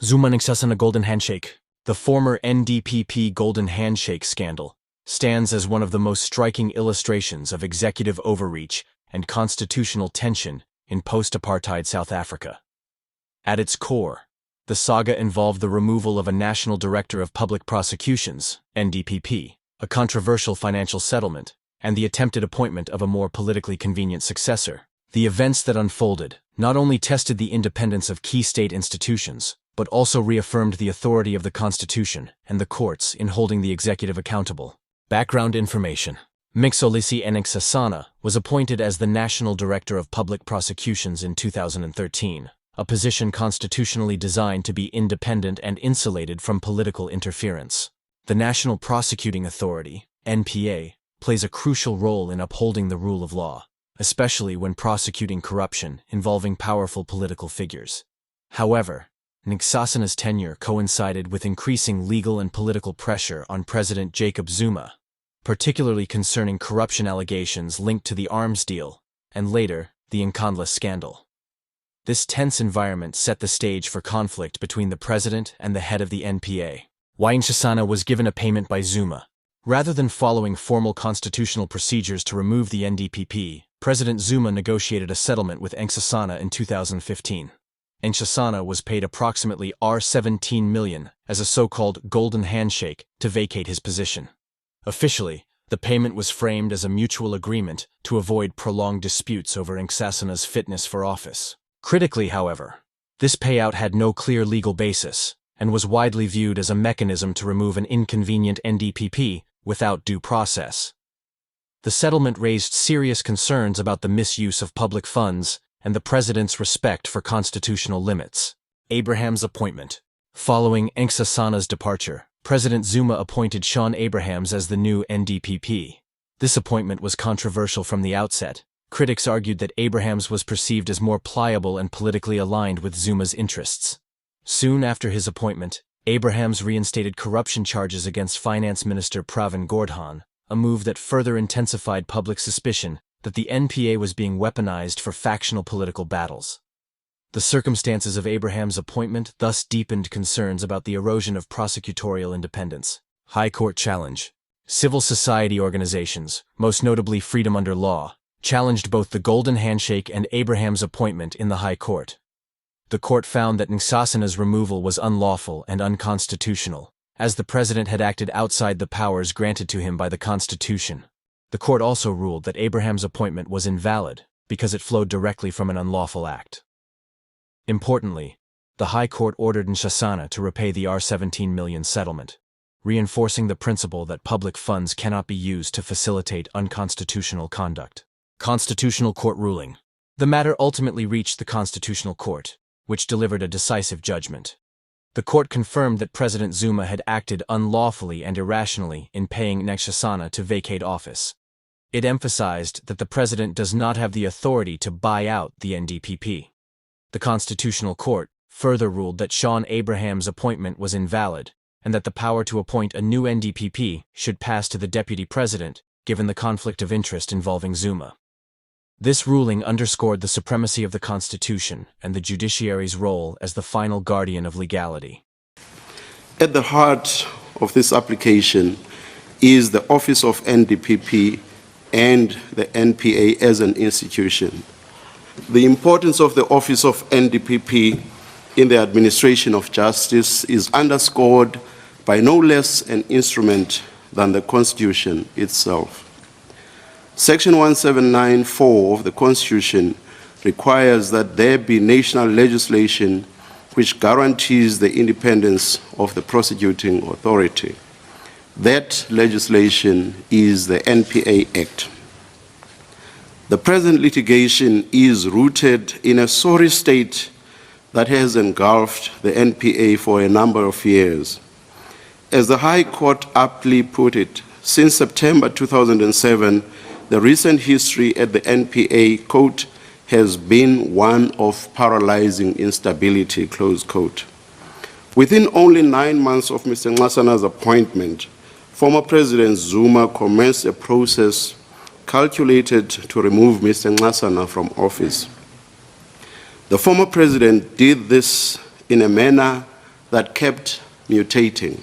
Zuma-Nxasana Golden Handshake. The former NDPP Golden Handshake scandal stands as one of the most striking illustrations of executive overreach and constitutional tension in post-apartheid South Africa. At its core, the saga involved the removal of a National Director of Public Prosecutions, NDPP, a controversial financial settlement, and the attempted appointment of a more politically convenient successor. The events that unfolded not only tested the independence of key state institutions, but also reaffirmed the authority of the Constitution and the courts in holding the executive accountable. Background information. Zuma-Nxasana was appointed as the National Director of Public Prosecutions in 2013, a position constitutionally designed to be independent and insulated from political interference. The National Prosecuting Authority, NPA, plays a crucial role in upholding the rule of law, especially when prosecuting corruption involving powerful political figures. However, Nxasana's tenure coincided with increasing legal and political pressure on President Jacob Zuma, particularly concerning corruption allegations linked to the arms deal, and later, the Nkandla scandal. This tense environment set the stage for conflict between the president and the head of the NPA. Nxasana was given a payment by Zuma. Rather than following formal constitutional procedures to remove the NDPP, President Zuma negotiated a settlement with Nxasana in 2015. Nxasana was paid approximately R17 million as a so-called golden handshake to vacate his position. Officially, the payment was framed as a mutual agreement to avoid prolonged disputes over Nxasana's fitness for office. Critically, however, this payout had no clear legal basis and was widely viewed as a mechanism to remove an inconvenient NDPP without due process. The settlement raised serious concerns about the misuse of public funds and the president's respect for constitutional limits. Abraham's appointment. Following Nxasana's departure, President Zuma appointed Shaun Abrahams as the new NDPP. This appointment was controversial from the outset. Critics argued that Abrahams was perceived as more pliable and politically aligned with Zuma's interests. Soon after his appointment, Abrahams reinstated corruption charges against Finance Minister Pravin Gordhan, a move that further intensified public suspicion that the NPA was being weaponized for factional political battles. The circumstances of Abraham's appointment thus deepened concerns about the erosion of prosecutorial independence. High Court challenge. Civil society organizations, most notably Freedom Under Law, challenged both the Golden Handshake and Abraham's appointment in the High Court. The court found that Nxasana's removal was unlawful and unconstitutional, as the president had acted outside the powers granted to him by the Constitution. The court also ruled that Abraham's appointment was invalid because it flowed directly from an unlawful act. Importantly, the High Court ordered Nxasana to repay the R17 million settlement, reinforcing the principle that public funds cannot be used to facilitate unconstitutional conduct. Constitutional Court ruling. The matter ultimately reached the Constitutional Court, which delivered a decisive judgment. The court confirmed that President Zuma had acted unlawfully and irrationally in paying Nxasana to vacate office. It emphasized that the president does not have the authority to buy out the NDPP. The Constitutional Court further ruled that Shaun Abraham's appointment was invalid and that the power to appoint a new NDPP should pass to the deputy president, given the conflict of interest involving Zuma. This ruling underscored the supremacy of the Constitution and the judiciary's role as the final guardian of legality. At the heart of this application is the Office of NDPP and the NPA as an institution. The importance of the Office of NDPP in the administration of justice is underscored by no less an instrument than the Constitution itself. Section 1794 of the Constitution requires that there be national legislation which guarantees the independence of the prosecuting authority. That legislation is the NPA Act. The present litigation is rooted in a sorry state that has engulfed the NPA for a number of years. As the High Court aptly put it, since September 2007, the recent history at the NPA, quote, has been one of paralyzing instability, close quote. Within only 9 months of Mr. Nxasana's appointment, former President Zuma commenced a process calculated to remove Mr. Nxasana from office. The former president did this in a manner that kept mutating.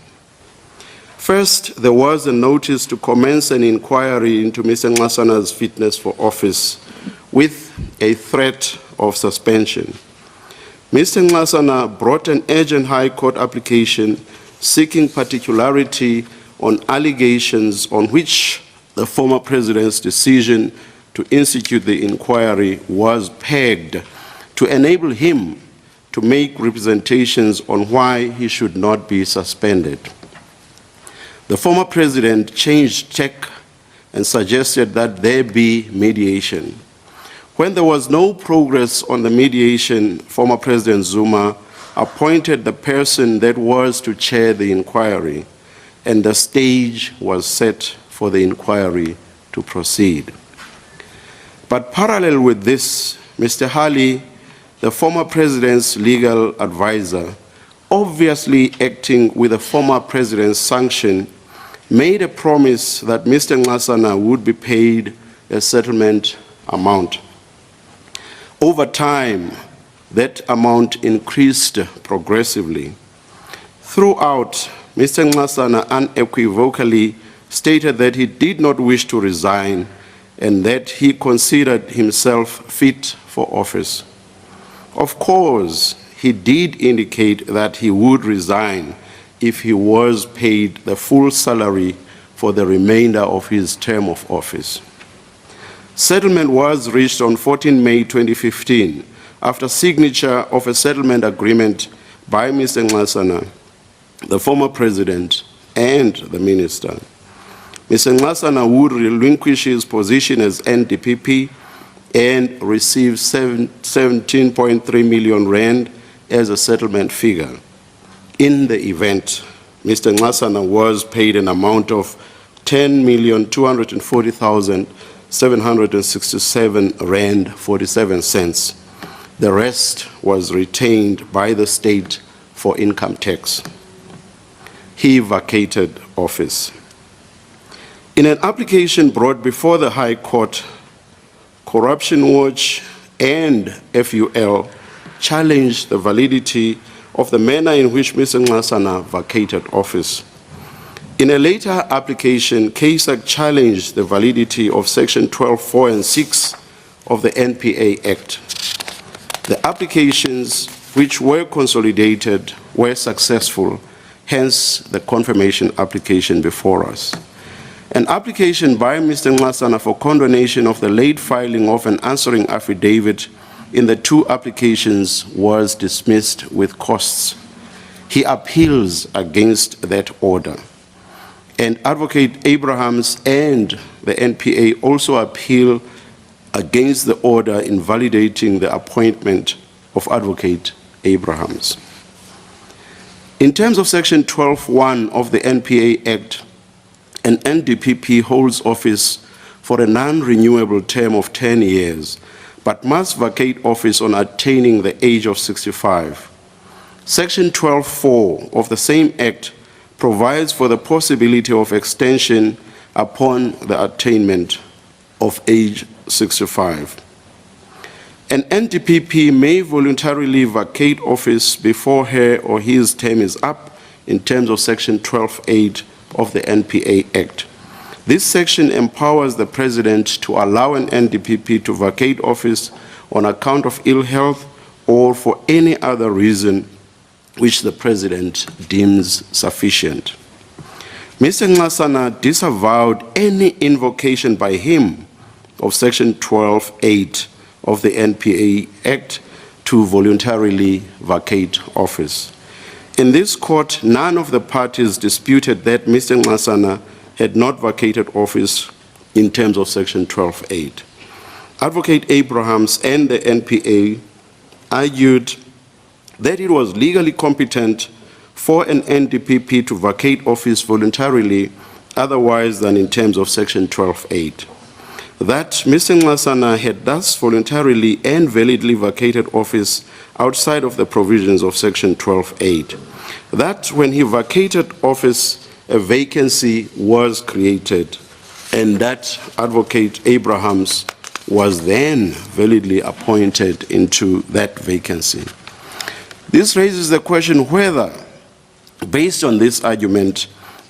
First, there was a notice to commence an inquiry into Mr. Nxasana's fitness for office with a threat of suspension. Mr. Nxasana brought an urgent High Court application seeking particularity on allegations on which the former president's decision to institute the inquiry was pegged to enable him to make representations on why he should not be suspended. The former president changed tack and suggested that there be mediation. When there was no progress on the mediation, former President Zuma appointed the person that was to chair the inquiry, and the stage was set for the inquiry to proceed. But parallel with this, Mr. Hali, the former president's legal advisor, obviously acting with the former president's sanction, made a promise that Mr. Nxasana would be paid a settlement amount. Over time, that amount increased progressively. Throughout, Mr. Nxasana unequivocally stated that he did not wish to resign and that he considered himself fit for office. Of course, he did indicate that he would resign if he was paid the full salary for the remainder of his term of office. Settlement was reached on 14 May 2015 after signature of a settlement agreement by Mr. Nxasana, the former president, and the minister. Mr. Nxasana would relinquish his position as NDPP and receive 17.3 million rand as a settlement figure. In the event, Mr. Nxasana was paid an amount of 10,240,767 rand 47 cents. The rest was retained by the state for income tax. He vacated office. In an application brought before the High Court, Corruption Watch and FUL challenged the validity of the manner in which Mr. Nxasana vacated office. In a later application, CASAC challenged the validity of Section 12(4) and 6 of the NPA Act. The applications, which were consolidated, were successful, hence the confirmation application before us. An application by Mr. Nxasana for condonation of the late filing of an answering affidavit in the two applications was dismissed with costs. He appeals against that order. And Advocate Abrahams and the NPA also appeal against the order invalidating the appointment of Advocate Abrahams. In terms of Section 12(1) of the NPA Act, an NDPP holds office for a non-renewable term of 10 years, but must vacate office on attaining the age of 65. Section 12(4) of the same Act provides for the possibility of extension upon the attainment of age 65. An NDPP may voluntarily vacate office before her or his term is up in terms of Section 12(8) of the NPA Act. This section empowers the President to allow an NDPP to vacate office on account of ill health or for any other reason which the President deems sufficient. Mr. Nxasana disavowed any invocation by him of Section 12(8) of the NPA Act to voluntarily vacate office. In this court, none of the parties disputed that Mr. Nxasana had not vacated office in terms of Section 12(8). Advocate Abrahams and the NPA argued that it was legally competent for an NDPP to vacate office voluntarily otherwise than in terms of Section 12(8). That Mr. Nxasana had thus voluntarily and validly vacated office outside of the provisions of Section 12(8). That when he vacated office, a vacancy was created, and that Advocate Abrahams was then validly appointed into that vacancy. This raises the question whether Based on this argument,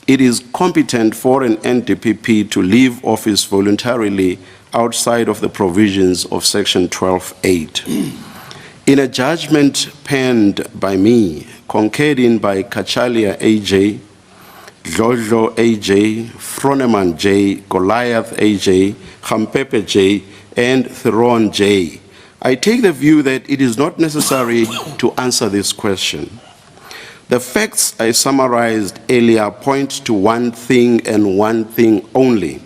it is competent for an NDPP to leave office voluntarily outside of the provisions of Section 12.8. In a judgment penned by me, concurred in by Kachalia A.J., Dlodlo A.J., Froneman J., Goliath A.J., Hampepe J., and Theron J., I take the view that it is not necessary to answer this question. The facts I summarized earlier point to one thing and one thing only.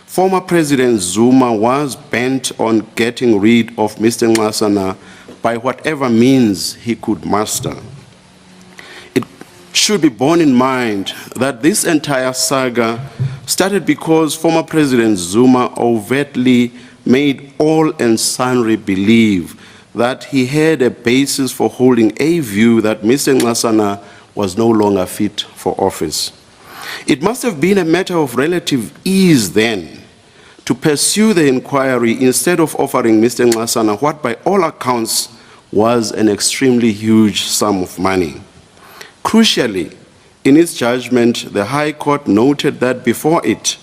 Former President Zuma was bent on getting rid of Mr. Nxasana by whatever means he could muster. It should be borne in mind that this entire saga started because former President Zuma overtly made all and sundry believe that he had a basis for holding a view that Mr. Nxasana was no longer fit for office. It must have been a matter of relative ease then to pursue the inquiry instead of offering Mr. Nxasana what by all accounts was an extremely huge sum of money. Crucially, in its judgment, the High Court noted that before it,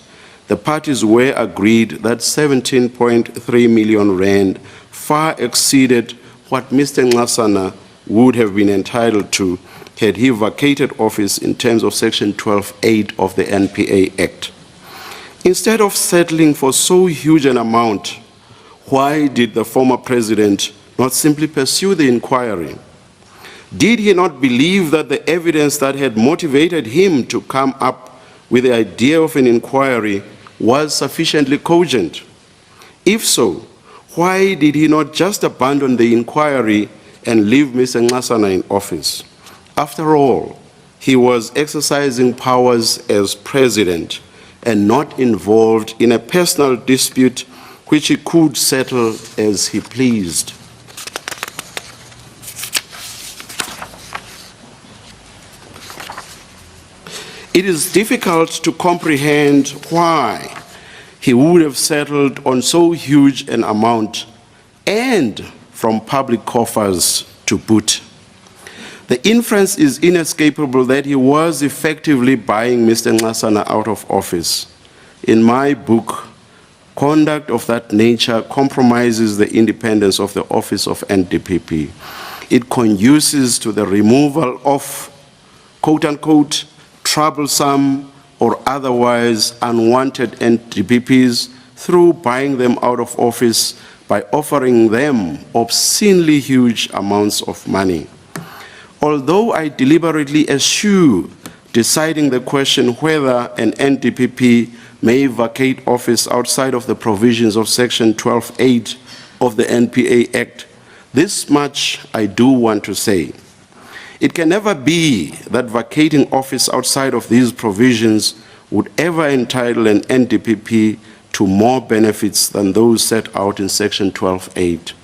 the parties were agreed that 17.3 million rand far exceeded what Mr. Nxasana would have been entitled to had he vacated office in terms of Section 12.8 of the NPA Act. Instead of settling for so huge an amount, why did the former president not simply pursue the inquiry? Did he not believe that the evidence that had motivated him to come up with the idea of an inquiry was sufficiently cogent? If so, why did he not just abandon the inquiry and leave Mr. Nxasana in office? After all, he was exercising powers as president and not involved in a personal dispute which he could settle as he pleased. It is difficult to comprehend why he would have settled on so huge an amount and from public coffers to boot. The inference is inescapable that he was effectively buying Mr. Nxasana out of office. In my book, conduct of that nature compromises the independence of the office of NDPP. It conduces to the removal of, quote-unquote, troublesome or otherwise unwanted NDPPs through buying them out of office by offering them obscenely huge amounts of money. Although I deliberately eschew deciding the question whether an NDPP may vacate office outside of the provisions of Section 12.8 of the NPA Act, this much I do want to say. It can never be that vacating office outside of these provisions would ever entitle an NDPP to more benefits than those set out in Section 12.8.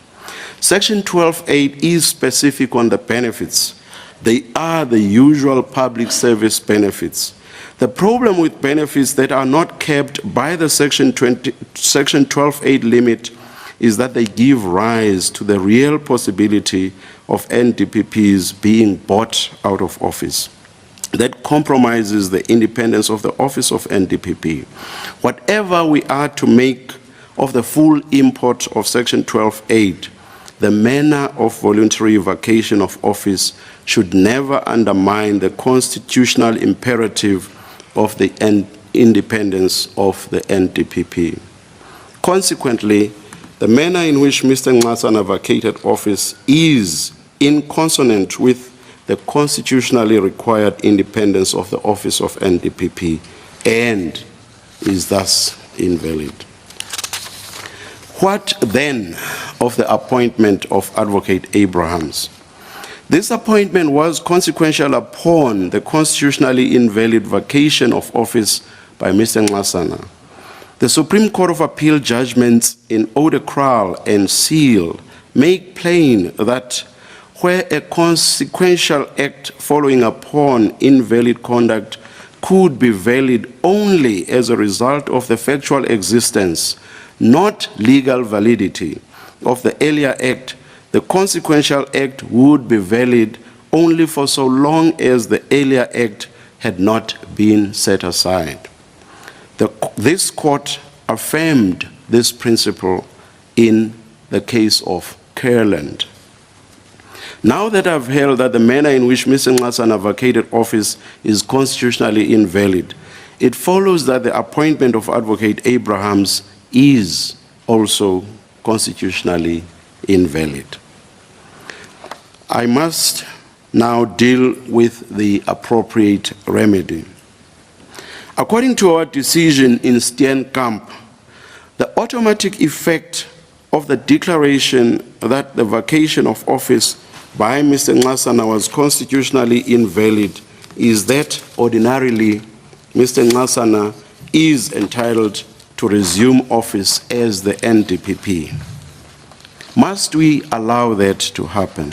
Section 12.8 is specific on the benefits. They are the usual public service benefits. The problem with benefits that are not kept by the Section 12.8 limit is that they give rise to the real possibility of NDPPs being bought out of office. That compromises the independence of the office of NDPP. Whatever we are to make of the full import of Section 12.8, the manner of voluntary vacation of office should never undermine the constitutional imperative of the independence of the NDPP. Consequently, the manner in which Mr. Nxasana vacated office is in consonant with the constitutionally required independence of the office of NDPP and is thus invalid. What then of the appointment of Advocate Abrahams? This appointment was consequential upon the constitutionally invalid vacation of office by Mr. Nxasana. The Supreme Court of Appeal judgments in Odekral and Seal make plain that where a consequential act following upon invalid conduct could be valid only as a result of the factual existence, not legal validity, of the earlier act, the consequential act would be valid only for so long as the earlier act had not been set aside. This court affirmed this principle in the case of Kerland. Now that I've held that the manner in which Mr. Nxasana vacated office is constitutionally invalid, it follows that the appointment of Advocate Abrahams is also constitutionally invalid. I must now deal with the appropriate remedy. According to our decision in Steenkamp, the automatic effect of the declaration that the vacation of office by Mr. Nxasana was constitutionally invalid is that ordinarily Mr. Nxasana is entitled to resume office as the NDPP. Must we allow that to happen?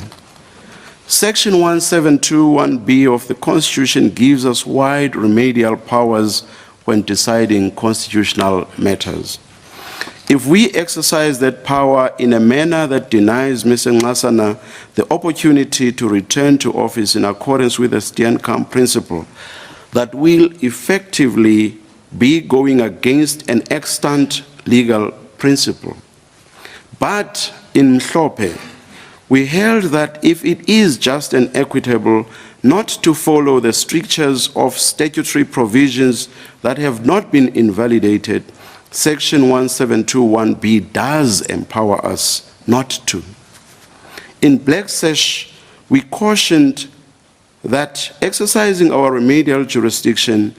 Section 1721B of the Constitution gives us wide remedial powers when deciding constitutional matters. If we exercise that power in a manner that denies Mr. Nxasana the opportunity to return to office in accordance with the Steenkamp principle, that will effectively be going against an extant legal principle. But in Mhlophe, we held that if it is just and equitable not to follow the strictures of statutory provisions that have not been invalidated, Section 1721B does empower us not to. In Black Sash, we cautioned that exercising our remedial jurisdiction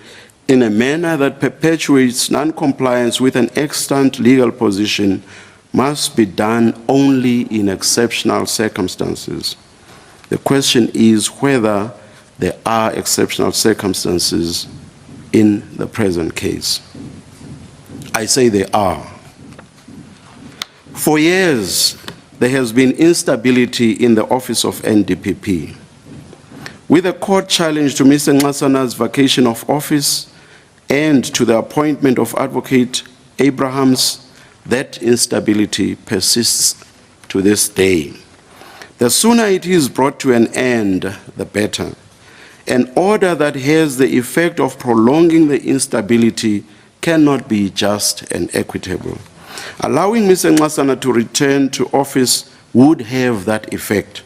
in a manner that perpetuates non-compliance with an extant legal position must be done only in exceptional circumstances. The question is whether there are exceptional circumstances in the present case. I say there are. For years, there has been instability in the office of NDPP. With a court challenge to Mr. Nxasana's vacation of office and to the appointment of Advocate Abrahams, that instability persists to this day. The sooner it is brought to an end, the better. An order that has the effect of prolonging the instability cannot be just and equitable. Allowing Mr. Nxasana to return to office would have that effect.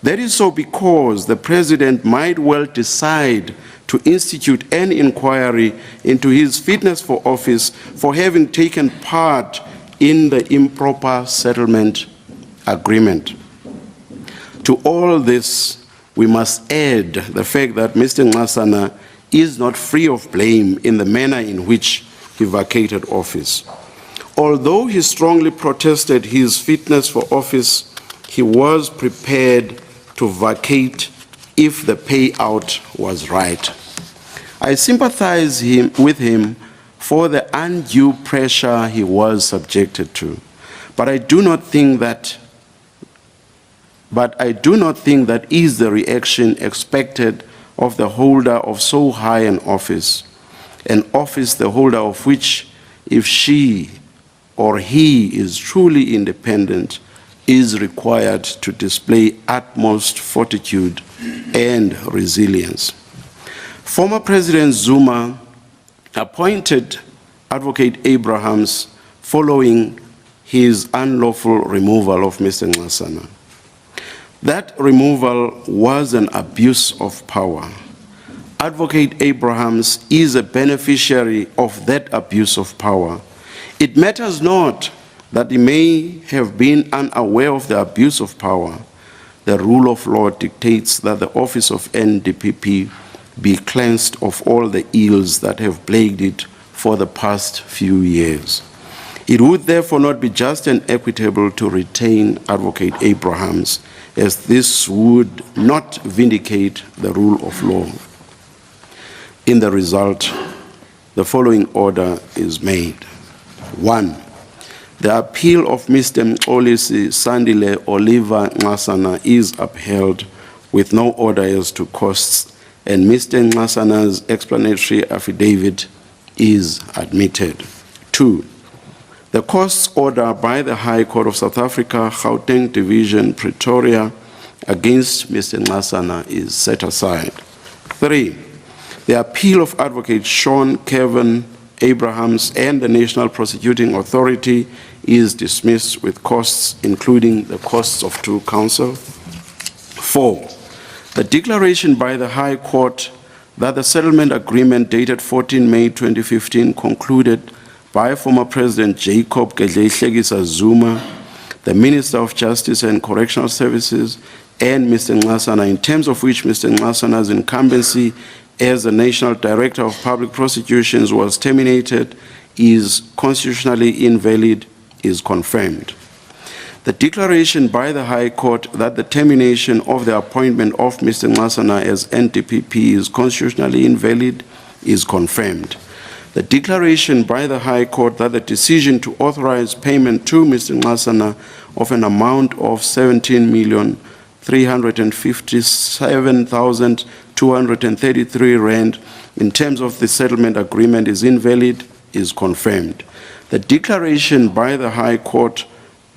That is so because the President might well decide to institute an inquiry into his fitness for office for having taken part in the improper settlement agreement. To all this, we must add the fact that Mr. Nxasana is not free of blame in the manner in which he vacated office. Although he strongly protested his fitness for office, he was prepared to vacate if the payout was right. I sympathize with him for the undue pressure he was subjected to, but I do not think that is the reaction expected of the holder of so high an office the holder of which, if she or he is truly independent, is required to display utmost fortitude and resilience. Former President Zuma appointed Advocate Abrahams following his unlawful removal of Mr. Nxasana. That removal was an abuse of power. Advocate Abrahams is a beneficiary of that abuse of power. It matters not that he may have been unaware of the abuse of power. The rule of law dictates that the office of NDPP be cleansed of all the ills that have plagued it for the past few years. It would therefore not be just and equitable to retain Advocate Abrahams, as this would not vindicate the rule of law. In the result, the following order is made. 1. The appeal of Mr. Mxolisi Sandile Oliver Nxasana is upheld with no order as to costs, and Mr. Nxasana's explanatory affidavit is admitted. 2. The costs order by the High Court of South Africa, Gauteng Division, Pretoria, against Mr. Nxasana is set aside. 3, the appeal of Advocate Sean Kevin Abrahams and the National Prosecuting Authority is dismissed with costs, including the costs of true counsel. 4, the declaration by the High Court that the settlement agreement dated 14 May 2015 concluded by former President Jacob Gedleyihlekisa Zuma, the Minister of Justice and Correctional Services, and Mr. Nxasana, in terms of which Mr. Nxasana's incumbency as the National Director of Public Prosecutions was terminated, is constitutionally invalid, is confirmed. The declaration by the High Court that the termination of the appointment of Mr. Nxasana as NDPP is constitutionally invalid is confirmed. The declaration by the High Court that the decision to authorize payment to Mr. Nxasana of an amount of 17,357,233 rand in terms of the settlement agreement is invalid is confirmed. The declaration by the High Court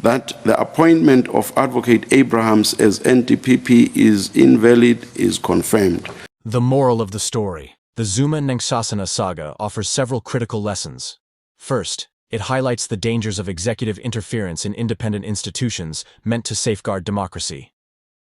that the appointment of Advocate Abrahams as NDPP is invalid is confirmed. The moral of the story. The Zuma-Nxasana saga offers several critical lessons. First, it highlights the dangers of executive interference in independent institutions meant to safeguard democracy.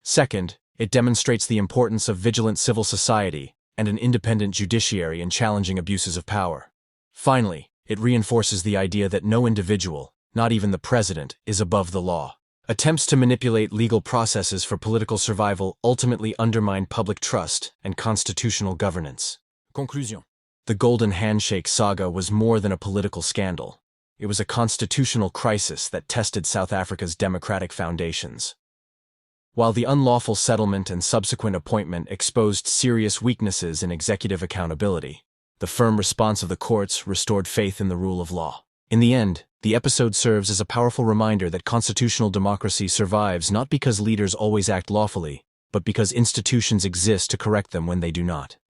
Second, it demonstrates the importance of vigilant civil society and an independent judiciary in challenging abuses of power. Finally, it reinforces the idea that no individual, not even the president, is above the law. Attempts to manipulate legal processes for political survival ultimately undermine public trust and constitutional governance. Conclusion. The Golden Handshake saga was more than a political scandal. It was a constitutional crisis that tested South Africa's democratic foundations. While the unlawful settlement and subsequent appointment exposed serious weaknesses in executive accountability, the firm response of the courts restored faith in the rule of law. In the end, the episode serves as a powerful reminder that constitutional democracy survives not because leaders always act lawfully, but because institutions exist to correct them when they do not.